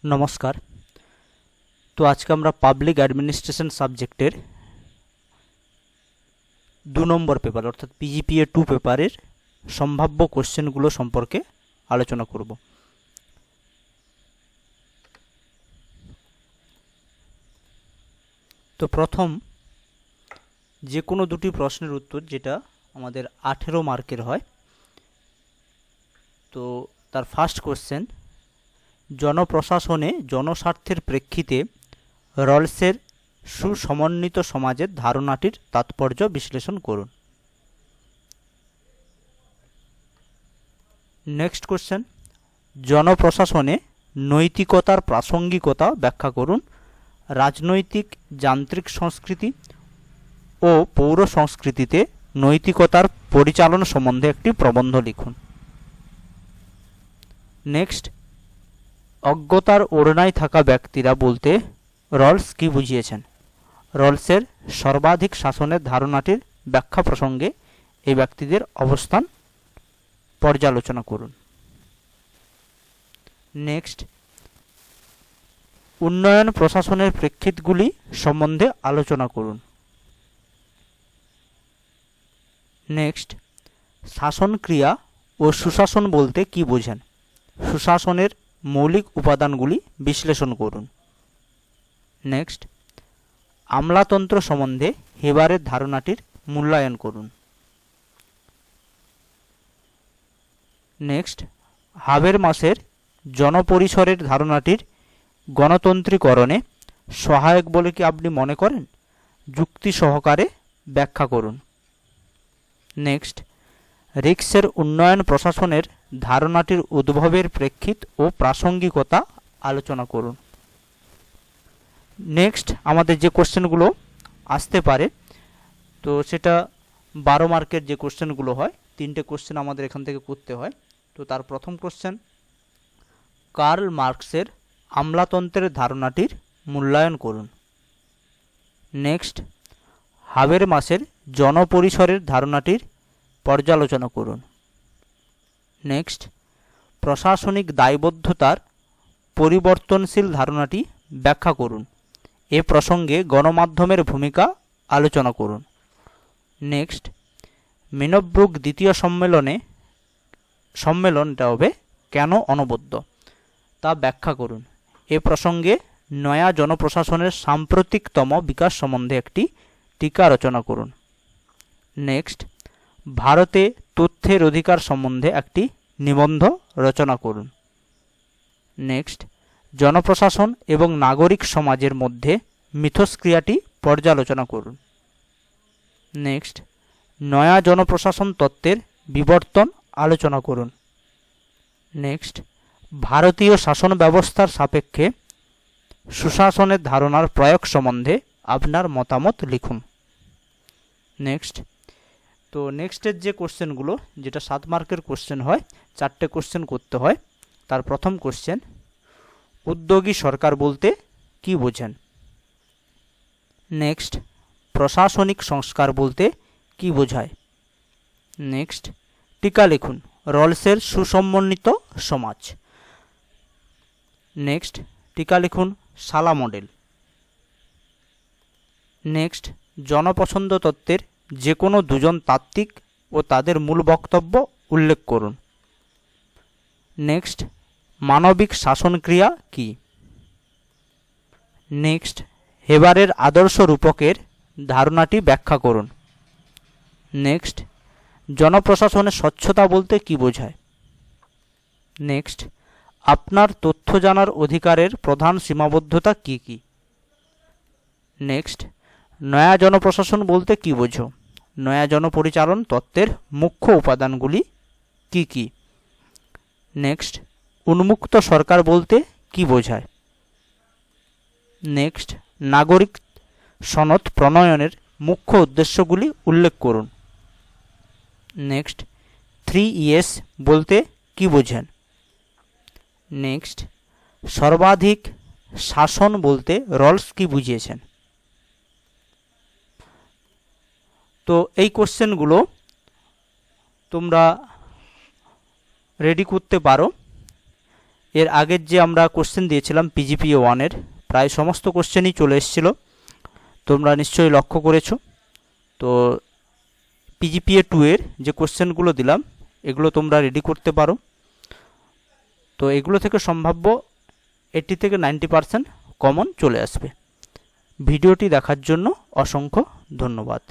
नमस्कार। तो आज के আমরা পাবলিক অ্যাডমিনিস্ট্রেশন সাবজেক্টের 2 নম্বর পেপার অর্থাৎ পিজিপিএ 2 পেপারের সম্ভাব্য কোশ্চেনগুলো সম্পর্কে আলোচনা করব। তো প্রথম যে কোনো দুটি প্রশ্নের উত্তর যেটা আমাদের 18 মার্কের হয়। তো তার ফার্স্ট কোশ্চেন, জনপ্রশাসনে জনস্বার্থের প্রেক্ষিতে রলসের সুসমন্বিত সমাজের ধারণাটির তাৎপর্য বিশ্লেষণ করুন। নেক্সট কোশ্চেন, জনপ্রশাসনে নৈতিকতার প্রাসঙ্গিকতা ব্যাখ্যা করুন। রাজনৈতিক যান্ত্রিক সংস্কৃতি ও পৌর সংস্কৃতিতে নৈতিকতার পরিচালন সম্বন্ধে একটি প্রবন্ধ লিখুন। নেক্সট, অজ্ঞতার ওড়নায় থাকা ব্যক্তিরা বলতে রলস কি বুঝিয়েছেন? রলসের সর্বাধিক শাসনের ধারণাটির ব্যাখ্যা প্রসঙ্গে এই ব্যক্তিদের অবস্থান পর্যালোচনা করুন। নেক্সট, উন্নয়ন প্রশাসনের প্রেক্ষিতগুলি সম্বন্ধে আলোচনা করুন। নেক্সট, শাসন ক্রিয়া ও সুশাসন বলতে কি বোঝেন? সুশাসনের মৌলিক উপাদানগুলি বিশ্লেষণ করুন। নেক্সট, আমলাতন্ত্র সম্বন্ধে হেবারের ধারণাটির মূল্যায়ন করুন। নেক্সট, হাবেরমাসের জনপরিসরের ধারণাটির গণতন্ত্রীকরণে সহায়ক বলে কি আপনি মনে করেন? যুক্তি সহকারে ব্যাখ্যা করুন। নেক্সট, রিক্সের উন্নয়ন প্রশাসনের ধারণাটির উদ্ভবের প্রেক্ষিত ও প্রাসঙ্গিকতা আলোচনা করুন। নেক্সট, আমাদের যে কোশ্চেনগুলো আসতে পারে তো সেটা 12 মার্কের যে কোশ্চেনগুলো হয়, 3টে কোশ্চেন আমাদের এখান থেকে করতে হয়। তো তার প্রথম কোশ্চেন, কার্ল মার্কসের আমলাতন্ত্রের ধারণাটির মূল্যায়ন করুন। নেক্সট, হাবেরমাসের জনপরিসরের ধারণাটির পর্যালোচনা করুন। নেক্সট, প্রশাসনিক দায়বদ্ধতার পরিবর্তনশীল ধারণাটি ব্যাখ্যা করুন। এ প্রসঙ্গে গণমাধ্যমের ভূমিকা আলোচনা করুন। নেক্সট, মিনব্রুক দ্বিতীয় সম্মেলনটা হবে কেন অনবদ্য তা ব্যাখ্যা করুন। এ প্রসঙ্গে নয়া জনপ্রশাসনের সাম্প্রতিকতম বিকাশ সম্বন্ধে একটি টিকা রচনা করুন। নেক্সট, ভারতে তথ্যের অধিকার সম্বন্ধে একটি নিবন্ধ রচনা করুন। নেক্সট, জনপ্রশাসন এবং নাগরিক সমাজের মধ্যে মিথস্ক্রিয়াটি পর্যালোচনা করুন। নেক্সট, নয়া জনপ্রশাসন তত্ত্বের বিবর্তন আলোচনা করুন। নেক্সট, ভারতীয় শাসন ব্যবস্থার সাপেক্ষে সুশাসনের ধারণার প্রয়োগ সম্বন্ধে আপনার মতামত লিখুন। নেক্সট, তো নেক্সটের যে কোশ্চেনগুলো যেটা 7 মার্কের কোশ্চেন হয়, 4টে কোশ্চেন করতে হয়। তার প্রথম কোশ্চেন, উদ্যোগী সরকার বলতে কি বোঝেন? নেক্সট, প্রশাসনিক সংস্কার বলতে কি বোঝায়? নেক্সট, টিকা লিখুন রলসের সুসমন্বিত সমাজ। নেক্সট, টিকা লিখুন সালা মডেল। নেক্সট, জনপছন্দ তত্ত্বের যে কোনো দুজন তাত্ত্বিক ও তাদের মূল বক্তব্য উল্লেখ করুন। নেক্সট, মানবিক শাসনক্রিয়া কি? নেক্সট, হেবারের আদর্শ রূপকের ধারণাটি ব্যাখ্যা করুন। নেক্সট, জনপ্রশাসনে স্বচ্ছতা বলতে কি বোঝায়? নেক্সট, আপনার তথ্য জানার অধিকারের প্রধান সীমাবদ্ধতা কি কি? নেক্সট, নয়া জনপ্রশাসন বলতে কি বোঝো? নয়া জনপরিচালন তত্ত্বের মুখ্য উপাদানগুলি কি কি? নেক্সট, উন্মুক্ত সরকার বলতে কি বোঝায়? নেক্সট, নাগরিক সনদ প্রণয়নের মুখ্য উদ্দেশ্যগুলি উল্লেখ করুন। নেক্সট, 3 বলতে কি বোঝেন? নেক্সট, সর্বাধিক শাসন বলতে রলস কি বুঝিয়েছেন? তো এই কোশ্চেনগুলো তোমরা রেডি করতে পারো। এর আগের যে আমরা কোশ্চেন দিয়েছিলাম পিজিপিএ 1-এর প্রায় সমস্ত কোশ্চেনই চলে এসেছিল, তোমরা নিশ্চয়ই লক্ষ্য করেছো। তো পিজিপিএ 2-এর যে কোশ্চেনগুলো দিলাম এগুলো তোমরা রেডি করতে পারো। তো এগুলো থেকে সম্ভাব্য 80 থেকে 90% কমন চলে আসবে। ভিডিওটি দেখার জন্য অসংখ্য ধন্যবাদ।